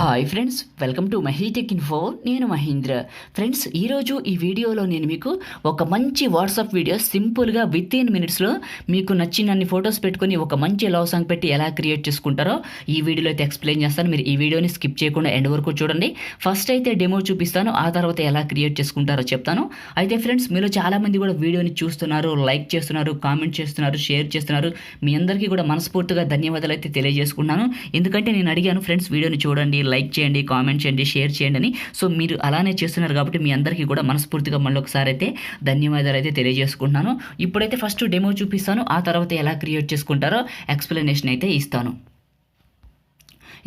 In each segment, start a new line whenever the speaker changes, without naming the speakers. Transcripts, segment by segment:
Hi friends, welcome to Mahi tech info. నేను Mahindra. Friends, ఈరోజు ఈ వీడియోలో నేను మీకు ఒక మంచి వాట్సాప్ వీడియో సింపుల్గా విత్ ఇన్ మినిట్స్లో మీకు నచ్చినన్ని ఫొటోస్ పెట్టుకొని ఒక మంచి లవ్ సాంగ్ పెట్టి ఎలా క్రియేట్ చేసుకుంటారో ఈ వీడియోలో అయితే ఎక్స్ప్లెయిన్ చేస్తాను. మీరు ఈ వీడియోని స్కిప్ చేయకుండా ఎండ్ వరకు చూడండి. ఫస్ట్ అయితే డెమో చూపిస్తాను, ఆ తర్వాత ఎలా క్రియేట్ చేసుకుంటారో చెప్తాను. అయితే ఫ్రెండ్స్, మీలో చాలామంది కూడా వీడియోని చూస్తున్నారు, లైక్ చేస్తున్నారు, కామెంట్ చేస్తున్నారు, షేర్ చేస్తున్నారు. మీ అందరికీ కూడా మనస్ఫూర్తిగా ధన్యవాదాలు అయితే తెలియజేసుకున్నాను. ఎందుకంటే నేను అడిగాను ఫ్రెండ్స్, వీడియోని చూడండి, లైక్ చేయండి, కామెంట్ చేయండి, షేర్ చేయండి అని. సో మీరు అలానే చేస్తున్నారు కాబట్టి మీ అందరికీ కూడా మనస్ఫూర్తిగా మళ్ళీ ఒకసారి అయితే ధన్యవాదాలు అయితే తెలియజేసుకుంటున్నాను. ఇప్పుడైతే ఫస్ట్ డెమో చూపిస్తాను, ఆ తర్వాత ఎలా క్రియేట్ చేసుకుంటారో ఎక్స్ప్లెనేషన్ అయితే ఇస్తాను.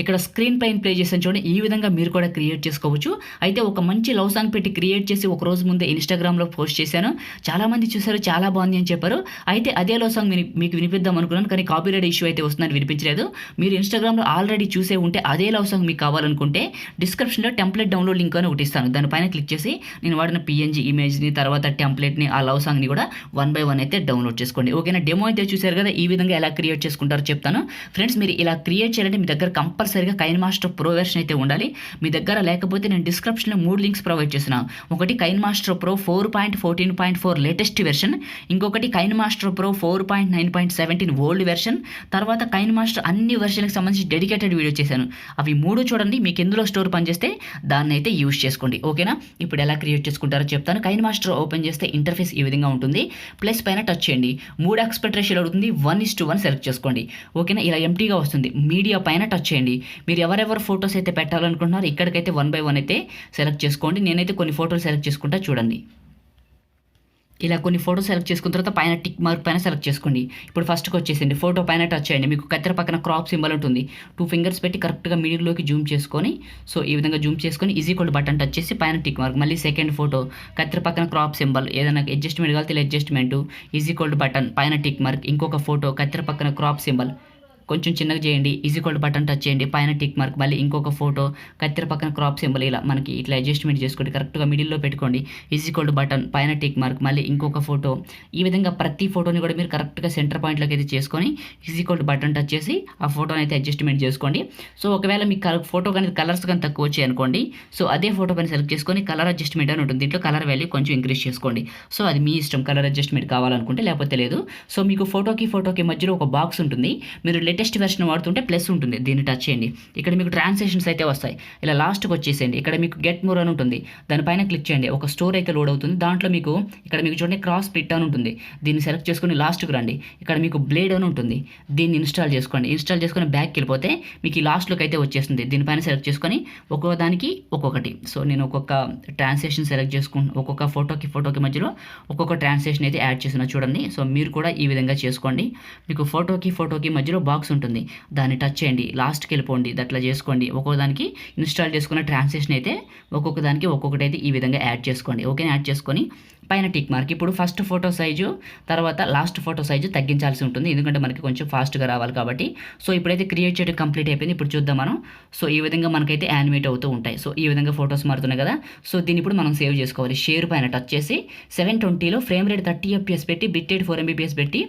ఇక్కడ స్క్రీన్ పైన ప్లే చేసాను చూడండి. ఈ విధంగా మీరు కూడా క్రియేట్ చేసుకోవచ్చు. అయితే ఒక మంచి లవ్ సాంగ్ పెట్టి క్రియేట్ చేసి ఒక రోజు ముందే ఇన్స్టాగ్రామ్లో పోస్ట్ చేశాను. చాలామంది చూసారు, చాలా బాగుంది అని చెప్పారు. అయితే అదే లవ్ సాంగ్ మీకు వినిపిద్దాం అనుకున్నాను, కానీ కాపీరైట్ ఇష్యూ అయితే వస్తుందని వినిపించలేదు. మీరు ఇన్స్టాగ్రామ్లో ఆల్రెడీ చూసే ఉంటే అదే లవ్ సాంగ్ మీకు కావాలనుకుంటే డిస్క్రిప్షన్లో టెంప్లెట్ డౌన్లోడ్ లింక్ అని ఒకటి ఇస్తాను. దానిపైన క్లిక్ చేసి నేను వాడిన పిఎన్జీ ఇమేజ్ని, తర్వాత టెంప్లెట్ని, ఆ లవ్ సాంగ్ని కూడా 1 by 1 అయితే డౌన్లోడ్ చేసుకోండి. ఓకేనా? డెమో అయితే చూసారు కదా, ఈ విధంగా ఎలా క్రియేట్ చేసుకుంటారో చెప్తాను. ఫ్రెండ్స్, మీరు ఇలా క్రియేట్ చేయాలంటే మీ దగ్గర కంపల్సరీగా కైన్మాస్టర్ ప్రో వెర్షన్ అయితే ఉండాలి. మీ దగ్గర లేకపోతే నేను డిస్క్రిప్షన్లో 3 లింక్స్ ప్రొవైడ్ చేస్తున్నాను. ఒకటి కైన్మాస్టర్ ప్రో 4.14.4 లేటెస్ట్ వెర్షన్, ఇంకొకటి కైన్మాస్టర్ ప్రో 4.9.17 ఓల్డ్ వెర్షన్, తర్వాత కైన్మాస్టర్ అన్ని వెర్షన్కి సంబంధించి డెడికేటెడ్ వీడియో చేశాను. అవి 3 చూడండి, మీకు ఎందులో స్టోర్ పనిచేస్తే దాన్ని అయితే యూజ్ చేసుకోండి. ఓకేనా? ఇప్పుడు ఎలా క్రియేట్ చేసుకుంటారో చెప్తాను. కైన్మాస్టర్ ఓపెన్ చేస్తే ఇంటర్ఫేస్ ఈ విధంగా ఉంటుంది. ప్లస్ పైన టచ్ చేయండి. 3 ఆస్పెక్ట్ రేషియోలో అడుగుతుంది, 1:1 సెలెక్ట్ చేసుకోండి. ఓకేనా? ఇలా ఎంటీగా వస్తుంది. మీడియా పైన టచ్ చేయండి. మీరు ఎవరెవరు ఫొటోస్ అయితే పెట్టాలనుకుంటున్నారో ఇక్కడికైతే 1 by 1 అయితే సెలెక్ట్ చేసుకోండి. నేనైతే కొన్ని ఫోటోలు సెలెక్ట్ చేసుకుంటా చూడండి. ఇలా కొన్ని ఫోటో సెలెక్ట్ చేసుకున్న తర్వాత పైన టిక్ మార్క్ పైన సెలెక్ట్ చేసుకోండి. ఇప్పుడు ఫస్ట్కి వచ్చేసింది, ఫోటో పైన టచ్ చేయండి. మీకు కత్తెర పక్కన క్రాప్ సింబల్ ఉంటుంది. 2 fingers పెట్టి కరెక్ట్గా మిడిల్లోకి జూమ్ చేసుకొని, సో ఈ విధంగా జూమ్ చేసుకొని ఈక్వల్ బటన్ టచ్ చేసి పైన టిక్ మార్క్, మళ్ళీ సెకండ్ ఫోటో కత్తెర పక్కన క్రాప్ సింబల్, ఏదైనా అడ్జస్ట్మెంట్ కావాలి అడ్జస్ట్మెంట్, ఈక్వల్ బటన్ పైన టిక్ మార్క్, ఇంకొక ఫోటో కత్తెర పక్కన క్రాప్ సింబల్ కొంచెం చిన్నగా చేయండి, ఈక్వల్ బటన్ టచ్ చేయండి, పైన టిక్ మార్క్, మళ్ళీ ఇంకొక ఫోటో కత్తెర పక్కన క్రాప్ సింబల్, ఇలా మనకి ఇట్లా అడ్జస్ట్మెంట్ చేసుకోండి. కరెక్ట్గా మిడిల్లో పెట్టుకోండి. ఈక్వల్ బటన్ పైన టిక్ మార్క్, మళ్ళీ ఇంకొక ఫోటో. ఈ విధంగా ప్రతి ఫోటోని కూడా మీరు కరెక్ట్గా సెంటర్ పాయింట్లోకి అయితే చేసుకొని ఈక్వల్ బటన్ టచ్ చేసి ఆ ఫోటోని అయితే అడ్జస్ట్మెంట్ చేసుకోండి. సో ఒకవేళ మీకు ఫోటో కానీ కలర్స్ కానీ తక్కువ వచ్చాయి అనుకోండి, సో అదే ఫోటో పైన సెలెక్ట్ చేసుకొని కలర్ అడ్జస్ట్మెంట్ అని ఉంటుంది. దీంట్లో కలర్ వాల్యూ కొంచెం ఇంక్రీజ్ చేసుకోండి. సో అది మీ ఇష్టం, కలర్ అడ్జస్ట్మెంట్ కావాలనుకుంటే, లేకపోతే లేదు. సో మీకు ఫోటోకి మధ్యలో ఒక బాక్స్ ఉంటుంది. మీరు లేటెస్ట్ వెర్షన్ వాడుతుంటే ప్లస్ ఉంటుంది, దీన్ని టచ్ చేయండి. ఇక్కడ మీకు ట్రాన్సాక్షన్స్ అయితే వస్తాయి. ఇలా లాస్ట్కి వచ్చేసేయండి. ఇక్కడ మీకు గెట్ మోర్ అని ఉంటుంది, దానిపైన క్లిక్ చేయండి. ఒక స్టోర్ అయితే లోడ్ అవుతుంది. దాంట్లో మీకు ఇక్కడ మీకు చూడండి క్రాస్ స్ప్లిట్ అని ఉంటుంది. దీన్ని సెలెక్ట్ చేసుకొని లాస్ట్కి రండి. ఇక్కడ మీకు బ్లేడ్ అని ఉంటుంది, దీన్ని ఇన్స్టాల్ చేసుకోండి. ఇన్స్టాల్ చేసుకొని బ్యాక్కి వెళ్ళిపోతే మీకు ఈ లాస్ట్లోకి అయితే వచ్చేస్తుంది. దీనిపైన సెలెక్ట్ చేసుకొని ఒక్కొక్క దానికి ఒక్కొక్కటి. సో నేను ఒక్కొక్క ట్రాన్సాక్షన్ సెలెక్ట్ చేసుకుంటాను. ఒక్కొక్క ఫోటోకి మధ్యలో ఒక్కొక్క ట్రాన్సాక్షన్ అయితే యాడ్ చేస్తున్నా చూడండి. సో మీరు కూడా ఈ విధంగా చేసుకోండి. మీకు ఫోటోకి మధ్యలో బాక్స్ ఉంటుంది, దాన్ని టచ్ చేయండి, లాస్ట్కి వెళ్ళిపోండి. అట్లా చేసుకోండి. ఒక్కొక్క దానికి ఇన్స్టాల్ చేసుకున్న ట్రాన్సాక్షన్ అయితే ఒక్కొక్క దానికి ఒక్కొక్కటి అయితే ఈ విధంగా యాడ్ చేసుకోండి. ఓకే, యాడ్ చేసుకొని పైన టిక్ మార్క్. ఇప్పుడు ఫస్ట్ ఫోటో సైజు తర్వాత లాస్ట్ ఫోటో సైజు తగ్గించాల్సి ఉంటుంది, ఎందుకంటే మనకి కొంచెం ఫాస్ట్గా రావాలి కాబట్టి. సో ఇప్పుడైతే క్రియేట్ చేయడం కంప్లీట్ అయిపోయింది. ఇప్పుడు చూద్దాం మనం. సో ఈ విధంగా మనకైతే యానిమేట్ అవుతూ ఉంటాయి. సో ఈ విధంగా ఫొటోస్ మారుతున్నాయి కదా. సో దీన్ని ఇప్పుడు మనం సేవ్ చేసుకోవాలి. షేర్ పైన టచ్ చేసి 720లో ఫ్రేమ్ రేట్ 30 fps పెట్టి బిట్రేట్ 4 mbps పెట్టి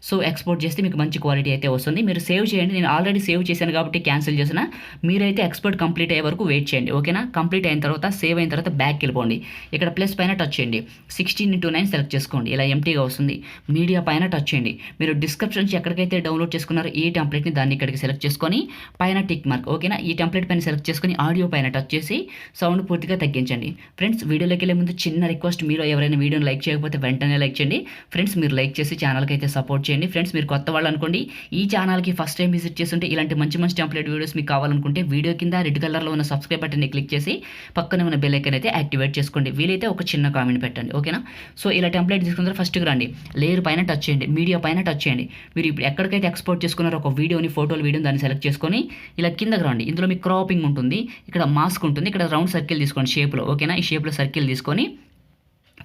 సో ఎక్స్పోర్ట్ చేస్తే మీకు మంచి క్వాలిటీ అయితే వస్తుంది. మీరు సేవ్ చేయండి. నేను ఆల్రెడీ సేవ్ చేశాను కాబట్టి క్యాన్సిల్ చేసిన. మీరైతే ఎక్స్పోర్ట్ కంప్లీట్ అయ్యే వరకు వెయిట్ చేయండి. ఓకేనా? కంప్లీట్ అయిన తర్వాత సేవ్ అయిన తర్వాత బ్యాక్ వెళ్ళిపోండి. ఇక్కడ ప్లస్ పైన టచ్ చేయండి, 16:9 సెలెక్ట్ చేసుకోండి. ఇలా ఎంటీగా వస్తుంది. మీడియా పైన టచ్ చేయండి. మీరు డిస్క్రిప్షన్ నుంచి ఎక్కడికైతే డౌన్లోడ్ చేసుకున్నారో ఈ టెంప్లెట్ని దాన్ని ఇక్కడికి సెలెక్ట్ చేసుకొని పైన టిక్ మార్క్. ఓకేనా? ఈ టెంప్లెట్ పైన సెలెక్ట్ చేసుకొని ఆడియో పైన టచ్ చేసి సౌండ్ పూర్తిగా తగ్గించండి. ఫ్రెండ్స్, వీడియోలోకి వెళ్ళే ముందు చిన్న రిక్వెస్ట్, మీరు ఎవరైనా వీడియోని లైక్ చేయకపోతే వెంటనే లైక్ చేయండి. ఫ్రెండ్స్, మీరు లైక్ చేసి ఛానల్కి అయితే సపోర్ట్ చేయండి. ఫ్రెండ్స్, మీరు కొత్త వాళ్ళు అనుకోండి, ఈ ఛానల్కి ఫస్ట్ టైం విజిట్ చేస్తుంటే ఇలాంటి మంచి టెంప్లెట్ వీడియోస్ మీకు కావాలనుకుంటే వీడియో కింద రెడ్ కలర్లో ఉన్న సబ్స్క్రైబ్ బటన్ని క్లిక్ చేసి పక్కనే ఉన్న బెల్ ఐకాన్ అయితే యాక్టివేట్ చేసుకోండి. వీలైతే ఒక చిన్న కామెంట్ పెట్టండి. ఓకేనా? సో ఇలా టెంప్లెట్ తీసుకున్న ఫస్ట్కి రండి, లేయర్ పైన టచ్ చేయండి, మీడియా పైన టచ్ చేయండి. మీరు ఇప్పుడు ఎక్కడికైతే ఎక్స్పోర్ట్ చేసుకున్నారో ఒక వీడియోని దాన్ని సెలెక్ట్ చేసుకొని ఇలా కిందకి రండి. ఇందులో మీకు క్రాపింగ్ ఉంటుంది, ఇక్కడ మాస్క్ ఉంటుంది, ఇక్కడ రౌండ్ సర్కిల్ తీసుకోండి షేప్లో. ఓకేనా? ఈ షేప్లో సర్కిల్ తీసుకొని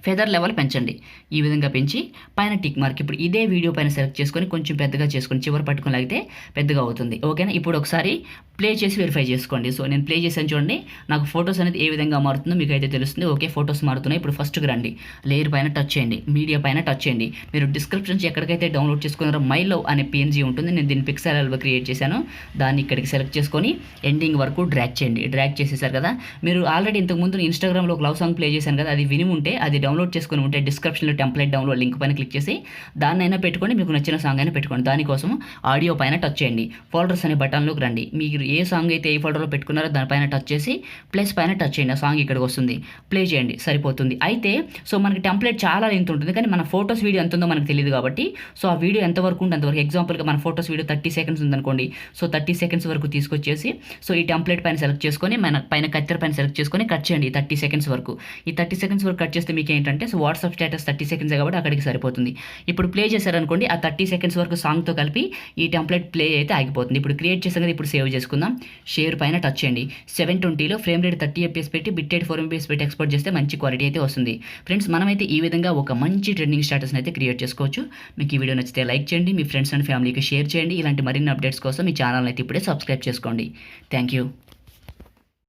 ఫెదర్ లెవెల్ పెంచండి. ఈ విధంగా పెంచి పైన టిక్ మార్క్ ఇప్పుడు ఇదే వీడియో పైన సెలెక్ట్ చేసుకొని కొంచెం పెద్దగా చేసుకొని చివరి పట్టుకొని లాగితే పెద్దగా అవుతుంది. ఓకేనా? ఇప్పుడు ఒకసారి ప్లే చేసి వెరిఫై చేసుకోండి. సో నేను ప్లే చేశాను చూడండి, నాకు ఫొటోస్ అనేది ఏ విధంగా మారుతుందో మీకు అయితే తెలుస్తుంది. ఓకే, ఫొటోస్ మారుతున్నాయి. ఇప్పుడు ఫస్ట్కి రండి, లేయర్ పైన టచ్ చేయండి, మీడియా పైన టచ్ చేయండి. మీరు డిస్క్రిప్షన్ ఎక్కడికైతే డౌన్లోడ్ చేసుకున్నారో మై లవ్ అనే PNG ఉంటుంది, నేను దీన్ని పిక్సెల్ లో క్రియేట్ చేశాను. దాన్ని ఇక్కడికి సెలెక్ట్ చేసుకొని ఎండింగ్ వరకు డ్రాగ్ చేయండి. డ్రాగ్ చేసేసారు కదా, మీరు ఆల్రెడీ ఇంతకుముందు ఇన్స్టాగ్రామ్లో ఒక లవ్ సాంగ్ ప్లే చేశాను కదా, అది విని ఉంటే అది డౌన్లోడ్ చేసుకుని ఉంటే డిస్క్రిప్షన్లో టెంప్లెట్ డౌన్లోడ్ లింక్ పైన క్లిక్ చేసి దాన్నైనా పెట్టుకోండి, మీకు నచ్చిన సాంగ్ అయినా పెట్టుకోండి. దానికోసం ఆడియో పైన టచ్ చేయండి, ఫోల్డర్స్ అనే బటన్లోకి రండి. మీరు ఏ సాంగ్ అయితే ఏ ఫోల్డర్లో పెట్టుకున్నారో దానిపైన టచ్ చేసి ప్లస్ పైన టచ్ చేయండి. ఆ సాంగ్ ఇక్కడికి వస్తుంది, ప్లే చేయండి, సరిపోతుంది. అయితే సో మనకి టెంప్లెట్ చాలా లెంత్ ఉంటుంది, కానీ మన ఫోటోస్ వీడియో ఎంత ఉందో మనకు తెలియదు కాబట్టి సో ఆ వీడియో ఎంతవరకు ఉంటే అంతవరకు. ఎగ్జాంపుల్గా మన ఫోటోస్ వీడియో 30 సెకండ్స్ ఉందనుకోండి, సో 30 సెకండ్స్ వరకు తీసుకొచ్చేసి సో ఈ టెంప్లెట్ పైన సెలెక్ట్ చేసుకొని మన పైన కత్తెర పైన సెలెక్ట్ చేసుకొని కట్ చేయండి 30 సెకండ్స్ వరకు. ఈ 30 సెకండ్స్ వరకు కట్ చేస్తే మీకు ఏంటంటే సో వాట్సాప్ స్టేటస్ 30 సెకండ్స్ కాబట్టి అక్కడికి సరిపోతుంది. ఇప్పుడు ప్లే చేశారనుకోండి, ఆ 30 సెకండ్స్ వరకు సాంగ్తో కలిపి ఈ టెంప్లెట్ ప్లే అయితే ఆగిపోతుంది. ఇప్పుడు క్రియేట్ చేసాం కదా, ఇప్పుడు సేవ్ చేసుకుందాం. షేర్ పైన టచ్ చేయండి, 720లో ఫ్రేమ్ రేట్ 30 FPS పెట్టి బిట్ రేట్ 4 MB పెట్టి ఎక్స్పోర్ట్ చేస్తే మంచి క్వాలిటీ అయితే వస్తుంది. ఫ్రెండ్స్, మనమైతే ఈ విధంగా ఒక మంచి ట్రెండింగ్ స్టేటస్ని అయితే క్రియేట్ చేసుకోవచ్చు. మీకు ఈ వీడియో నచ్చితే లైక్ చేయండి, మీ ఫ్రెండ్స్ అండ్ ఫ్యామిలీకి షేర్ చేయండి. ఇలాంటి మరిన్ని అప్డేట్స్ కోసం ఈ ఛానల్ అయితే ఇప్పుడే సబ్స్క్రైబ్ చేసుకోండి. Thank you.